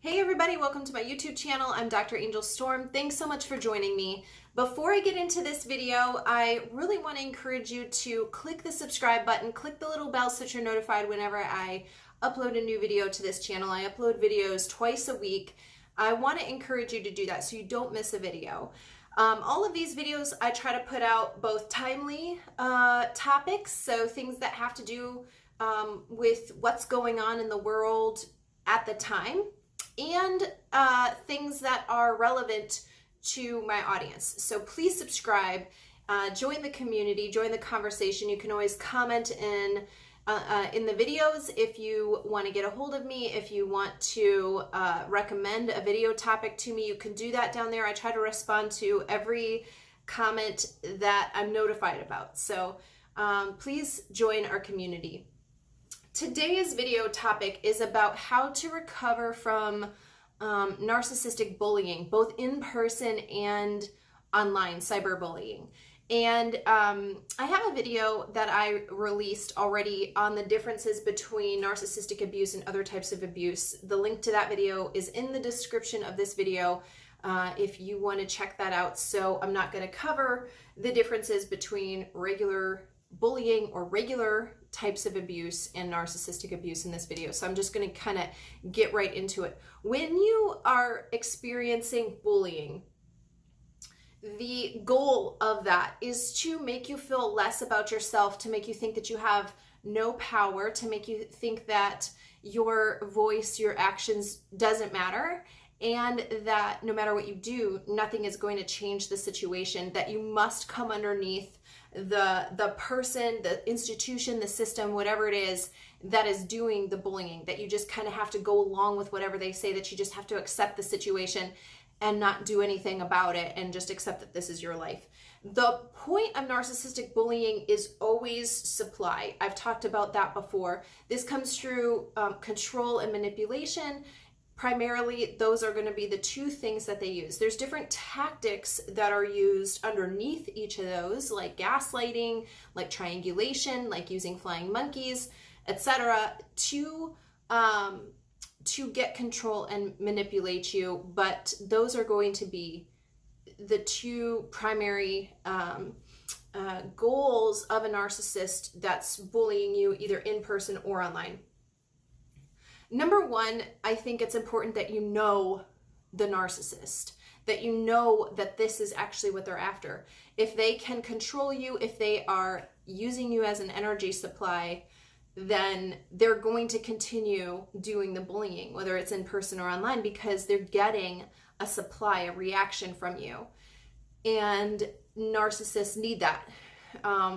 Hey everybody, welcome to my YouTube channel. I'm Dr. Angel Storm. Thanks so much for joining me. Before I get into this video, I really want to encourage you to click the subscribe button, click the little bell so that you're notified whenever I upload a new video to this channel. I upload videos twice a week. I want to encourage you to do that so you don't miss a video. All of these videos I try to put out both timely topics, so things that have to do with what's going on in the world at the time, and things that are relevant to my audience. So please subscribe, join the community, join the conversation. You can always comment in the videos if you want to get a hold of me. If you want to recommend a video topic to me, you can do that down there. I try to respond to every comment that I'm notified about. So please join our community. Today's video topic is about how to recover from narcissistic bullying, both in person and online cyberbullying. And I have a video that I released already on the differences between narcissistic abuse and other types of abuse. The link to that video is in the description of this video if you want to check that out. So I'm not going to cover the differences between regular bullying or regular types of abuse and narcissistic abuse in this video. So I'm just going to kind of get right into it. When you are experiencing bullying, the goal of that is to make you feel less about yourself, to make you think that you have no power, to make you think that your voice, your actions doesn't matter, and that no matter what you do, nothing is going to change the situation, that you must come underneath the person, the institution, the system, whatever it is that is doing the bullying, that you just kind of have to go along with whatever they say, that you just have to accept the situation and not do anything about it and just accept that this is your life. The point of narcissistic bullying is always supply. I've talked about that before. This comes through control and manipulation. Primarily, those are going to be the two things that they use. There's different tactics that are used underneath each of those, like gaslighting, like triangulation, like using flying monkeys, etc., to get control and manipulate you. But those are going to be the two primary goals of a narcissist that's bullying you, either in person or online. Number one, I think it's important that you know the narcissist, that you know that this is actually what they're after. If they can control you, if they are using you as an energy supply, then they're going to continue doing the bullying, whether it's in person or online, because they're getting a supply, a reaction from you. And narcissists need that.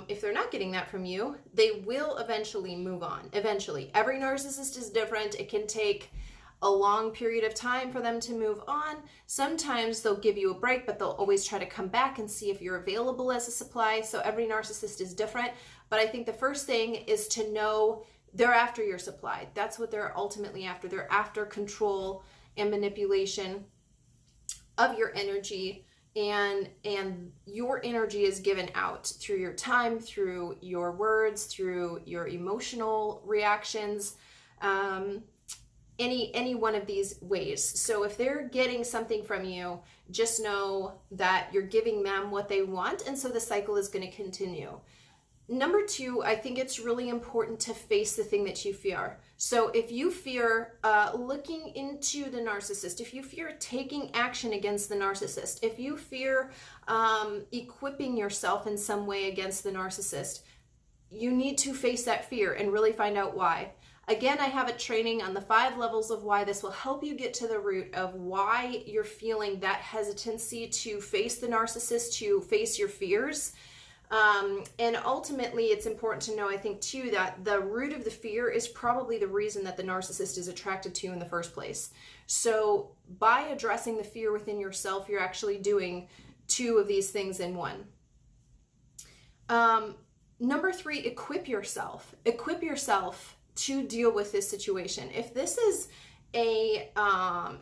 If they're not getting that from you, they will eventually move on. Eventually. Every narcissist is different. It can take a long period of time for them to move on. Sometimes they'll give you a break, but they'll always try to come back and see if you're available as a supply. So every narcissist is different. But I think the first thing is to know they're after your supply. That's what they're ultimately after. They're after control and manipulation of your energy. And your energy is given out through your time, through your words, through your emotional reactions, any one of these ways. So if they're getting something from you, just know that you're giving them what they want, and so the cycle is going to continue. Number two, I think it's really important to face the thing that you fear. So if you fear looking into the narcissist, if you fear taking action against the narcissist, if you fear equipping yourself in some way against the narcissist, you need to face that fear and really find out why. Again, I have a training on the 5 levels of why. This will help you get to the root of why you're feeling that hesitancy to face the narcissist, to face your fears. And ultimately, it's important to know, I think, too, that the root of the fear is probably the reason that the narcissist is attracted to you in the first place. So by addressing the fear within yourself, you're actually doing 2 of these things in one. Number 3, equip yourself. Equip yourself to deal with this situation. If this is a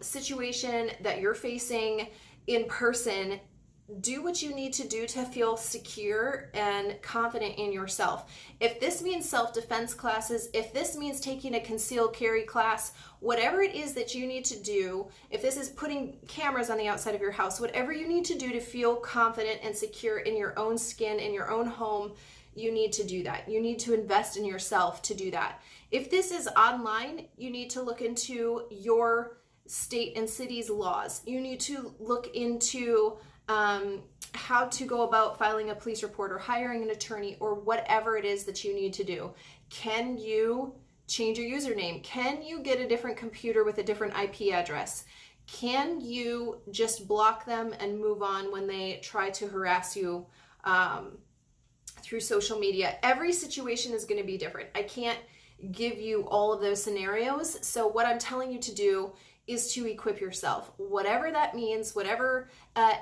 situation that you're facing in person, do what you need to do to feel secure and confident in yourself. If this means self-defense classes, if this means taking a concealed carry class, whatever it is that you need to do, if this is putting cameras on the outside of your house, whatever you need to do to feel confident and secure in your own skin, in your own home, you need to do that. You need to invest in yourself to do that. If this is online, you need to look into your state and city's laws. You need to look into how to go about filing a police report or hiring an attorney or whatever it is that you need to do. Can you change your username? Can you get a different computer with a different IP address? Can you just block them and move on when they try to harass you through social media? Every situation is going to be different. I can't give you all of those scenarios. So what I'm telling you to do is to equip yourself, whatever that means, whatever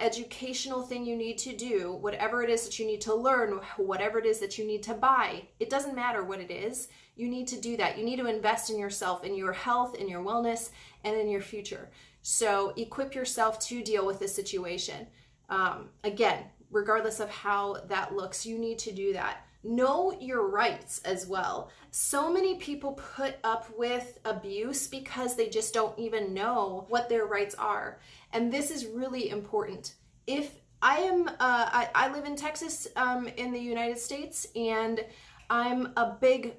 educational thing you need to do, whatever it is that you need to learn, whatever it is that you need to buy. It doesn't matter what it is. You need to do that. You need to invest in yourself, in your health, in your wellness, and in your future. So equip yourself to deal with this situation. Again, regardless of how that looks, you need to do that. Know your rights as well. So many people put up with abuse because they just don't even know what their rights are. And this is really important. If I live in Texas, in the United States, and I'm a big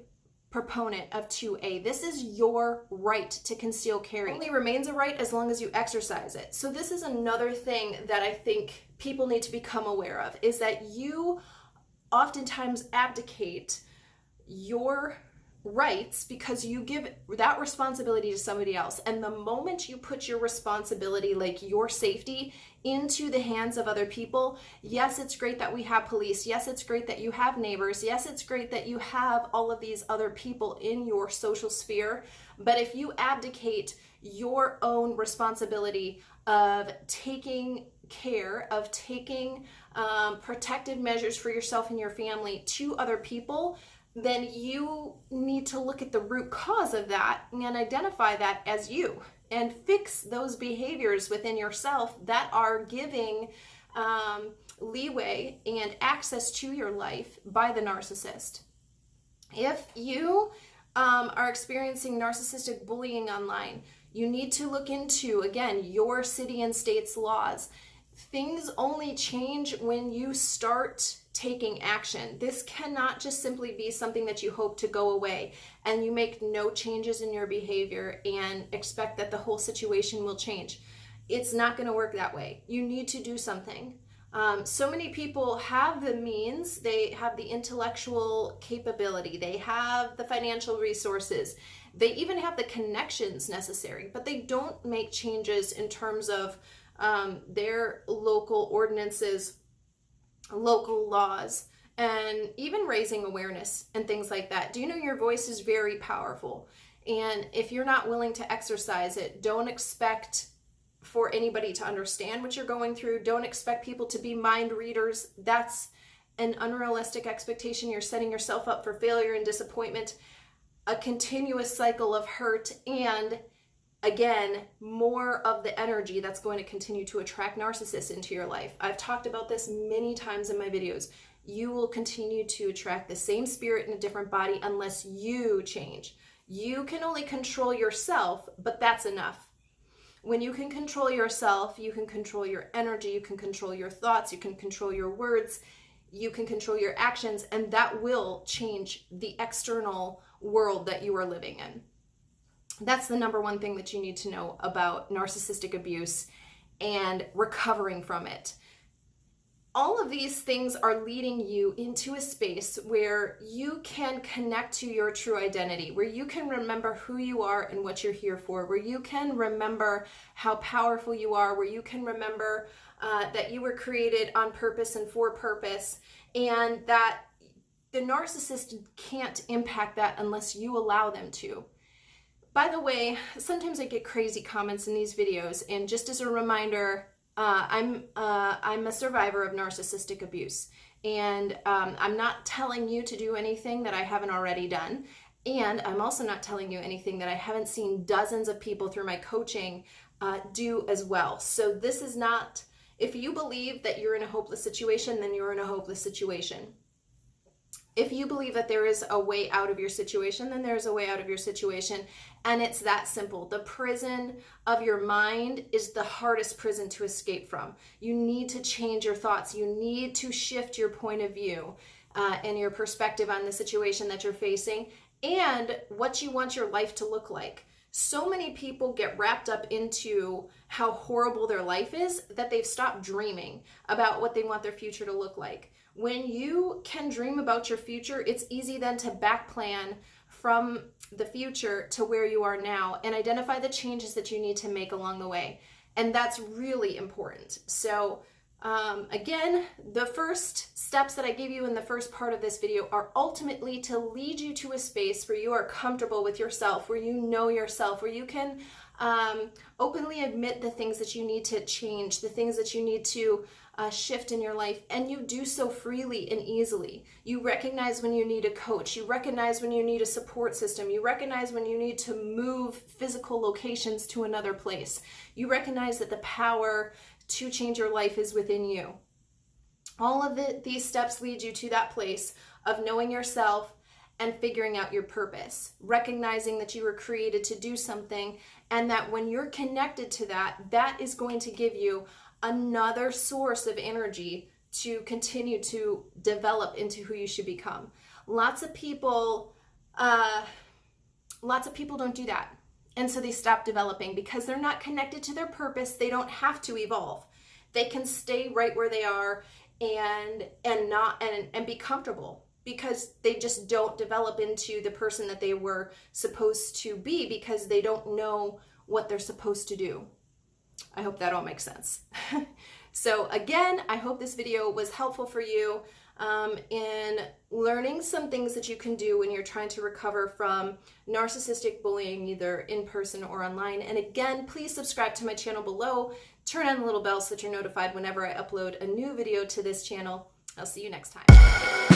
proponent of 2A. This is your right to conceal carry. It only remains a right as long as you exercise it. So this is another thing that I think people need to become aware of, is that you oftentimes abdicate your rights because you give that responsibility to somebody else. And the moment you put your responsibility, like your safety, into the hands of other people, yes, it's great that we have police. Yes, it's great that you have neighbors. Yes, it's great that you have all of these other people in your social sphere. But if you abdicate your own responsibility of taking care, of taking protective measures for yourself and your family to other people, then you need to look at the root cause of that and identify that as you and fix those behaviors within yourself that are giving leeway and access to your life by the narcissist. If you are experiencing narcissistic bullying online, you need to look into, again, your city and state's laws. Things only change when you start taking action. This cannot just simply be something that you hope to go away and you make no changes in your behavior and expect that the whole situation will change. It's not going to work that way. You need to do something. So many people have the means, they have the intellectual capability, they have the financial resources, they even have the connections necessary, but they don't make changes in terms of their local ordinances, local laws, and even raising awareness and things like that. Do you know your voice is very powerful? And if you're not willing to exercise it, don't expect for anybody to understand what you're going through. Don't expect people to be mind readers. That's an unrealistic expectation. You're setting yourself up for failure and disappointment, a continuous cycle of hurt, and again, more of the energy that's going to continue to attract narcissists into your life. I've talked about this many times in my videos. You will continue to attract the same spirit in a different body unless you change. You can only control yourself, but that's enough. When you can control yourself, you can control your energy, you can control your thoughts, you can control your words, you can control your actions, and that will change the external world that you are living in. That's the number one thing that you need to know about narcissistic abuse and recovering from it. All of these things are leading you into a space where you can connect to your true identity, where you can remember who you are and what you're here for, where you can remember how powerful you are, where you can remember that you were created on purpose and for purpose, and that the narcissist can't impact that unless you allow them to. By the way, sometimes I get crazy comments in these videos, and just as a reminder, I'm a survivor of narcissistic abuse, and I'm not telling you to do anything that I haven't already done, and I'm also not telling you anything that I haven't seen dozens of people through my coaching do as well. So this is not If you believe that you're in a hopeless situation, then you're in a hopeless situation. If you believe that there is a way out of your situation, then there's a way out of your situation. And it's that simple. The prison of your mind is the hardest prison to escape from. You need to change your thoughts. You need to shift your point of view and your perspective on the situation that you're facing and what you want your life to look like. So many people get wrapped up into how horrible their life is that they've stopped dreaming about what they want their future to look like. When you can dream about your future, it's easy then to back plan from the future to where you are now and identify the changes that you need to make along the way. And that's really important. So again, the first steps that I gave you in the first part of this video are ultimately to lead you to a space where you are comfortable with yourself, where you know yourself, where you can openly admit the things that you need to change, the things that you need to shift in your life, and you do so freely and easily. You recognize when you need a coach. You recognize when you need a support system. You recognize when you need to move physical locations to another place. You recognize that the power to change your life is within you. All of these steps lead you to that place of knowing yourself and figuring out your purpose, recognizing that you were created to do something, and that when you're connected to that, that is going to give you another source of energy to continue to develop into who you should become. Lots of people don't do that. And so they stop developing because they're not connected to their purpose. They don't have to evolve. They can stay right where they are and be comfortable because they just don't develop into the person that they were supposed to be because they don't know what they're supposed to do. I hope that all makes sense. So again, I hope this video was helpful for you in learning some things that you can do when you're trying to recover from narcissistic bullying, either in person or online. And again, please subscribe to my channel below. Turn on the little bell so that you're notified whenever I upload a new video to this channel. I'll see you next time.